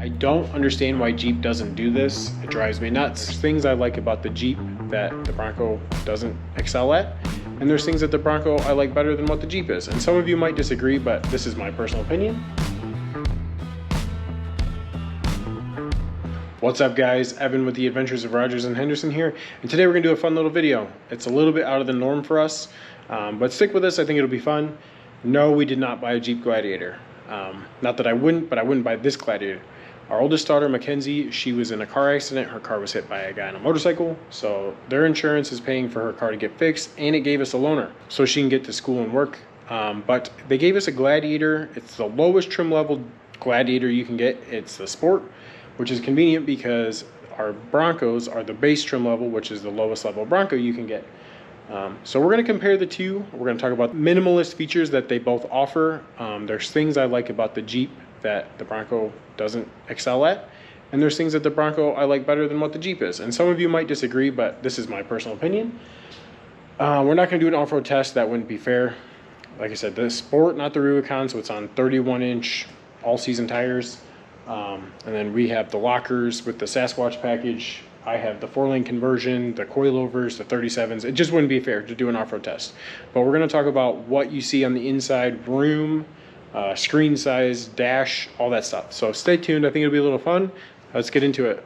I don't understand why Jeep doesn't do this. It drives me nuts. There's things I like about the Jeep that the Bronco doesn't excel at, and there's things that the Bronco I like better than what the Jeep is. And some of you might disagree, but this is my personal opinion. What's up guys, Evan with the Adventures of Rogers and Henderson here, and today we're gonna do a fun little video. It's a little bit out of the norm for us, but stick with us, I think it'll be fun. No, we did not buy a Jeep Gladiator. Not that I wouldn't, but I wouldn't buy this Gladiator. Our oldest daughter, Mackenzie, she was in a car accident. Her car was hit by a guy on a motorcycle, so their insurance is paying for her car to get fixed, and it gave us a loaner so she can get to school and work. But they gave us a Gladiator. It's the lowest trim level Gladiator you can get. It's the Sport, which is convenient because our Broncos are the base trim level, which is the lowest level Bronco you can get. So we're going to compare the two. We're going to talk about minimalist features that they both offer. There's things I like about the Jeep that the Bronco doesn't excel at, and there's things that the Bronco I like better than what the Jeep is. And some of you might disagree, but this is my personal opinion. We're not going to do an off-road test. That wouldn't be fair. Like I said, the Sport, not the Rubicon, so it's on 31-inch all-season tires. And then we have the lockers with the Sasquatch package. I have the 4-lane conversion, the coilovers, the 37s. It just wouldn't be fair to do an off-road test. But we're going to talk about what you see on the inside, room, screen size, dash, all that stuff. So stay tuned. I think it'll be a little fun. Let's get into it.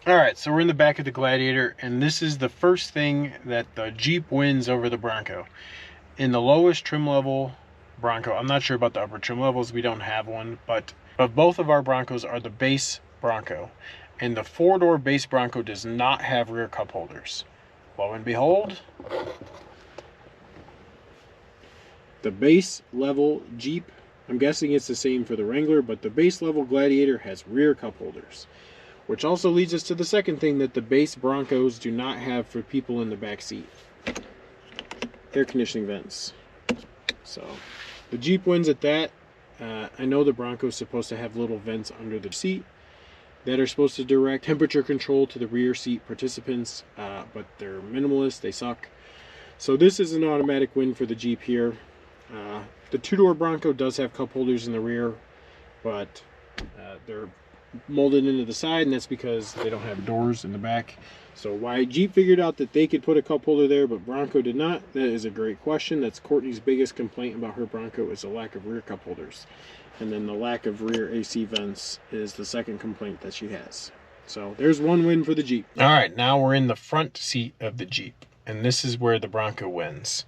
All right, so we're in the back of the Gladiator, and this is the first thing that the Jeep wins over the Bronco. In the lowest trim level Bronco, I'm not sure about the upper trim levels. We don't have one, but both of our Broncos are the base Bronco. And the 4-door base Bronco does not have rear cup holders. Lo and behold, the base level Jeep, I'm guessing it's the same for the Wrangler, but the base level Gladiator has rear cup holders. Which also leads us to the second thing that the base Broncos do not have for people in the back seat. Air conditioning vents. So the Jeep wins at that. I know the Bronco is supposed to have little vents under the seat that are supposed to direct temperature control to the rear seat participants, but they're minimalist, they suck. So this is an automatic win for the Jeep here. The 2-door Bronco does have cup holders in the rear, but they're molded into the side, and that's because they don't have doors in the back. So why Jeep figured out that they could put a cup holder there, but Bronco did not, that is a great question. That's Courtney's biggest complaint about her Bronco, is the lack of rear cup holders. And then the lack of rear AC vents is the second complaint that she has. So there's one win for the Jeep. All right, now we're in the front seat of the Jeep, and this is where the Bronco wins.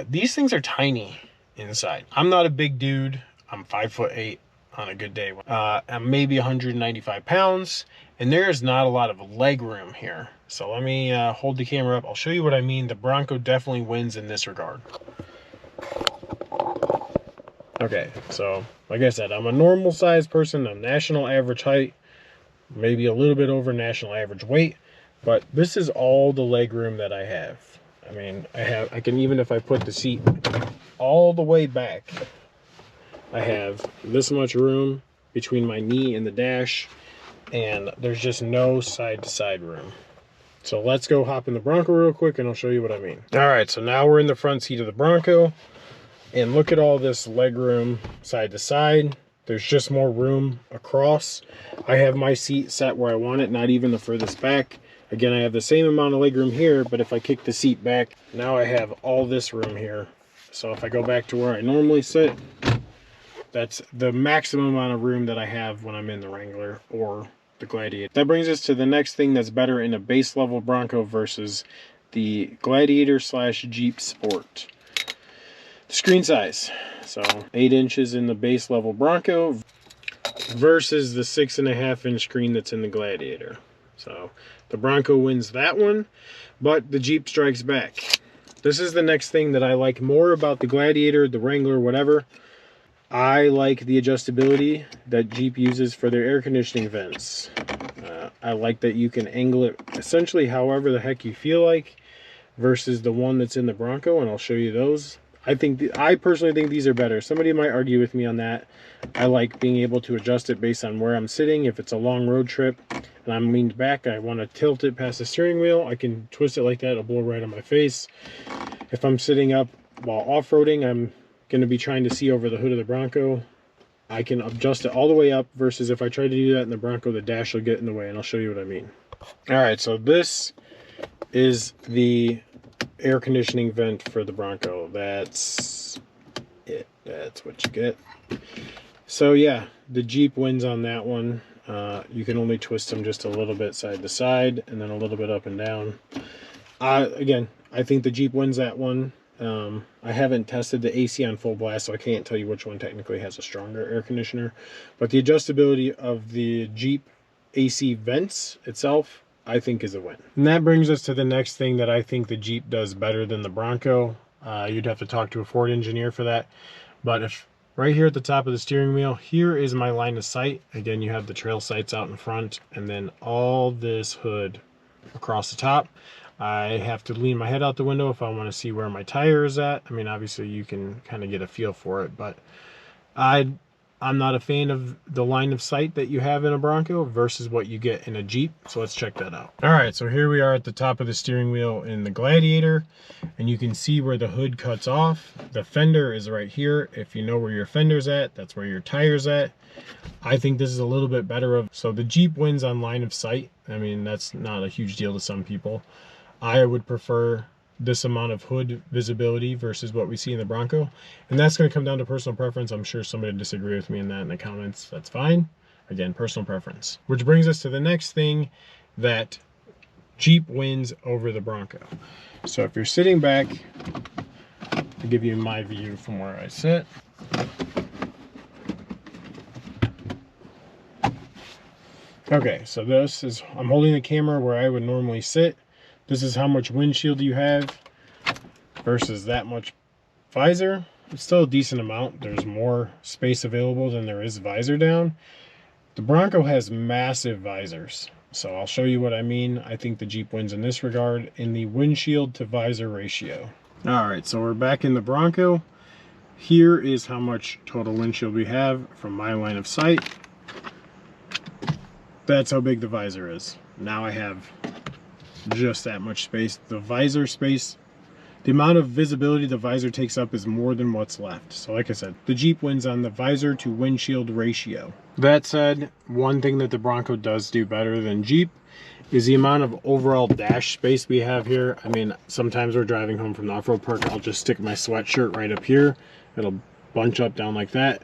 These things are tiny inside. I'm not a big dude. I'm 5'8" on a good day. I'm maybe 195 pounds, and there is not a lot of leg room here. So let me hold the camera up. I'll show you what I mean. The Bronco definitely wins in this regard. Okay, so like I said, I'm a normal sized person. I'm national average height, maybe a little bit over national average weight, but this is all the leg room that I have. I mean, I can, even if I put the seat all the way back, I have this much room between my knee and the dash, and there's just no side-to-side room. So let's go hop in the Bronco real quick, and I'll show you what I mean. All right, so now we're in the front seat of the Bronco, and look at all this leg room side to side. There's just more room across. I have my seat set where I want it, not even the furthest back. Again, I have the same amount of leg room here, but if I kick the seat back, now I have all this room here. So if I go back to where I normally sit, that's the maximum amount of room that I have when I'm in the Wrangler or the Gladiator. That brings us to the next thing that's better in a base level Bronco versus the Gladiator / Jeep Sport. The screen size. So 8 inches in the base level Bronco versus the 6.5-inch screen that's in the Gladiator. So the Bronco wins that one, but the Jeep strikes back. This is the next thing that I like more about the Gladiator, the Wrangler, whatever. I like the adjustability that Jeep uses for their air conditioning vents. I like that you can angle it essentially however the heck you feel like versus the one that's in the Bronco, and I'll show you those. I personally think these are better. Somebody might argue with me on that. I like being able to adjust it based on where I'm sitting. If it's a long road trip and I'm leaned back, I want to tilt it past the steering wheel, I can twist it like that. It'll blow right on my face. If I'm sitting up while off-roading, I'm going to be trying to see over the hood of the Bronco. I can adjust it all the way up, versus if I try to do that in the Bronco, the dash will get in the way, and I'll show you what I mean. All right, so this is the air conditioning vent for the Bronco. That's it. That's what you get. So yeah, the Jeep wins on that one. You can only twist them just a little bit side to side, and then a little bit up and down. Again, I think the Jeep wins that one. I haven't tested the AC on full blast, so I can't tell you which one technically has a stronger air conditioner. But the adjustability of the Jeep AC vents itself, I think, is a win. And that brings us to the next thing that I think the Jeep does better than the Bronco. You'd have to talk to a Ford engineer for that. But if right here at the top of the steering wheel, here is my line of sight. Again, you have the trail sights out in front, and then all this hood across the top. I have to lean my head out the window if I want to see where my tire is at. I mean, obviously you can kind of get a feel for it, but I'm not a fan of the line of sight that you have in a Bronco versus what you get in a Jeep. So let's check that out. All right, so here we are at the top of the steering wheel in the Gladiator, and you can see where the hood cuts off. The fender is right here. If you know where your fender's at, that's where your tire's at. I think this is a little bit better. So the Jeep wins on line of sight. I mean, that's not a huge deal to some people. I would prefer this amount of hood visibility versus what we see in the Bronco. And that's going to come down to personal preference. I'm sure somebody would disagree with me in that in the comments. That's fine. Again, personal preference. Which brings us to the next thing that Jeep wins over the Bronco. So if you're sitting back, I'll give you my view from where I sit. Okay, so this is, I'm holding the camera where I would normally sit. This is how much windshield you have versus that much visor. It's still a decent amount. There's more space available than there is visor down. The Bronco has massive visors, so I'll show you what I mean. I think the Jeep wins in this regard in the windshield to visor ratio. All right, so we're back in the Bronco. Here is how much total windshield we have from my line of sight. That's how big the visor is. Now I have just that much space. The visor space, the amount of visibility the visor takes up is more than what's left. So like I said, the Jeep wins on the visor to windshield ratio. That said, one thing that the Bronco does do better than Jeep is the amount of overall dash space we have here. I mean, sometimes we're driving home from the off-road park, I'll just stick my sweatshirt right up here. It'll bunch up down like that.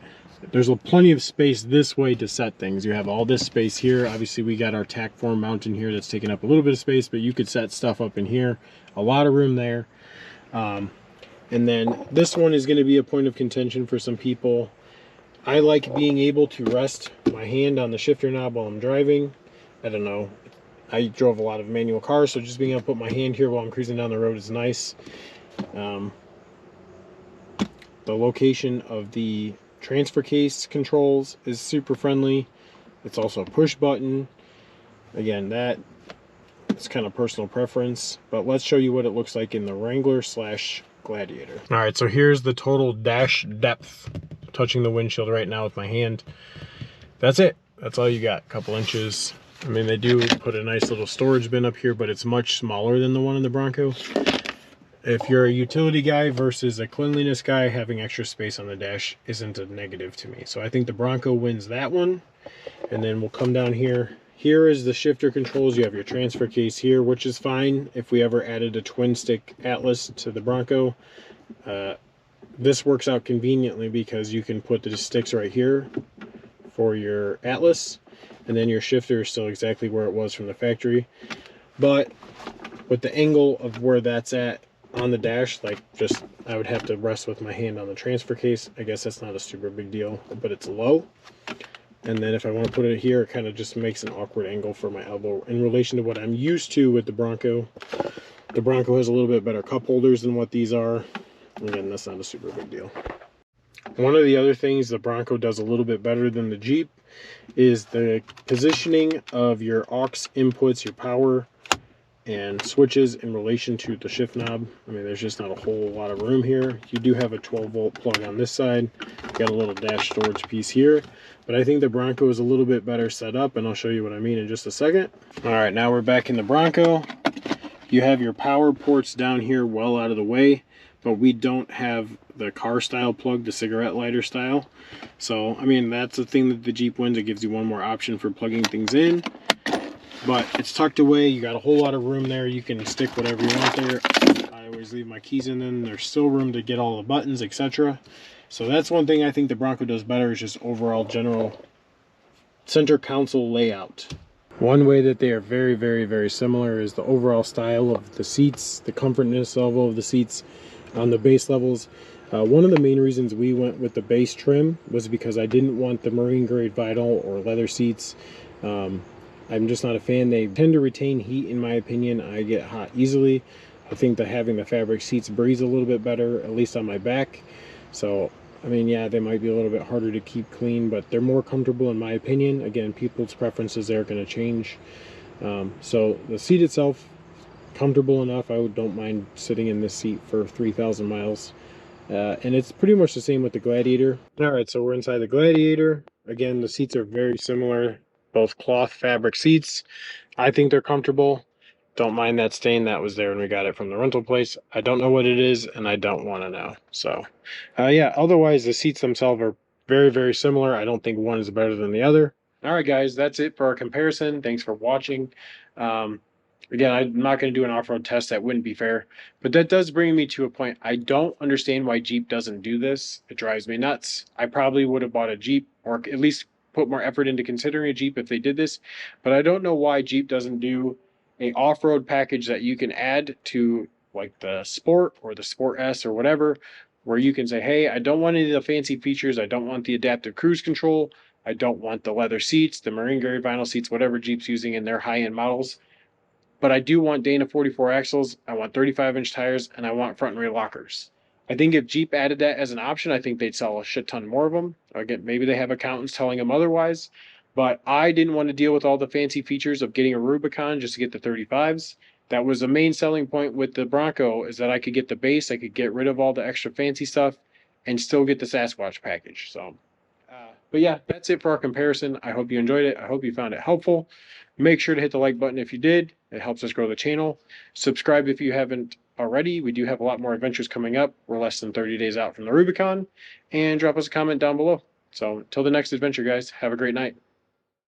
There's plenty of space this way to set things. You have all this space here. Obviously we got our tack form mounting here that's taking up a little bit of space, but you could set stuff up in here. A lot of room there. And then this one is going to be a point of contention for some people. I like being able to rest my hand on the shifter knob while I'm driving. I don't know. I drove a lot of manual cars, so just being able to put my hand here while I'm cruising down the road is nice. The location of the transfer case controls is super friendly. It's also a push button. Again, that is kind of personal preference, but let's show you what it looks like in the Wrangler / Gladiator. All right, so here's the total dash depth, touching the windshield right now with my hand. That's it. That's all you got, a couple inches. I mean, they do put a nice little storage bin up here, but it's much smaller than the one in the Bronco. If you're a utility guy versus a cleanliness guy, having extra space on the dash isn't a negative to me. So I think the Bronco wins that one. And then we'll come down here. Here is the shifter controls. You have your transfer case here, which is fine if we ever added a twin stick Atlas to the Bronco. This works out conveniently because you can put the sticks right here for your Atlas, and then your shifter is still exactly where it was from the factory. But with the angle of where that's at on the dash, like, just I would have to rest with my hand on the transfer case. I guess that's not a super big deal, but it's low. And then if I want to put it here, it kind of just makes an awkward angle for my elbow in relation to what I'm used to with the Bronco. The Bronco has a little bit better cup holders than what these are. Again, that's not a super big deal. One of the other things the Bronco does a little bit better than the Jeep is the positioning of your aux inputs, your power and switches in relation to the shift knob. I mean, there's just not a whole lot of room here. You do have a 12-volt plug on this side. Got a little dash storage piece here, but I think the Bronco is a little bit better set up, and I'll show you what I mean in just a second. All right, now we're back in the Bronco. You have your power ports down here well out of the way, but we don't have the car style plug, the cigarette lighter style. So I mean, that's the thing that the Jeep wins. It gives you one more option for plugging things in, but it's tucked away. You got a whole lot of room there. You can stick whatever you want there. I always leave my keys in them. There's still room to get all the buttons, etc. So that's one thing I think the Bronco does better, is just overall general center console layout. One way that they are very, very, very similar is the overall style of the seats, the comfortness level of the seats on the base levels. One of the main reasons we went with the base trim was because I didn't want the marine grade vinyl or leather seats. I'm just not a fan. They tend to retain heat, in my opinion. I get hot easily. I think that having the fabric seats breathes a little bit better, at least on my back. So I mean, yeah, they might be a little bit harder to keep clean, but they're more comfortable in my opinion. Again, people's preferences are going to change. So the seat itself, comfortable enough. I don't mind sitting in this seat for 3,000 miles. And it's pretty much the same with the Gladiator. All right, so we're inside the Gladiator. Again, the seats are very similar, both cloth fabric seats. I think they're comfortable. Don't mind that stain that was there when we got it from the rental place. I don't know what it is, and I don't want to know. So, yeah, otherwise the seats themselves are very, very similar. I don't think one is better than the other. All right, guys, that's it for our comparison. Thanks for watching. Again, I'm not going to do an off-road test. That wouldn't be fair. But that does bring me to a point. I don't understand why Jeep doesn't do this. It drives me nuts. I probably would have bought a Jeep, or at least put more effort into considering a Jeep if they did this. But I don't know why Jeep doesn't do a off-road package that you can add to like the Sport or the Sport S or whatever, where you can say, hey, I don't want any of the fancy features. I don't want the adaptive cruise control. I don't want the leather seats, the marine grade vinyl seats, whatever Jeep's using in their high-end models. But I do want Dana 44 axles, I want 35-inch tires, and I want front and rear lockers. I think if Jeep added that as an option, I think they'd sell a shit ton more of them. Again, maybe they have accountants telling them otherwise, but I didn't want to deal with all the fancy features of getting a Rubicon just to get the 35s. That was the main selling point with the Bronco, is that I could get the base, I could get rid of all the extra fancy stuff, and still get the Sasquatch package. So, but yeah, that's it for our comparison. I hope you enjoyed it. I hope you found it helpful. Make sure to hit the like button if you did. It helps us grow the channel. Subscribe if you haven't already. We do have a lot more adventures coming up. We're less than 30 days out from the Rubicon. And drop us a comment down below. So until the next adventure, guys, have a great night.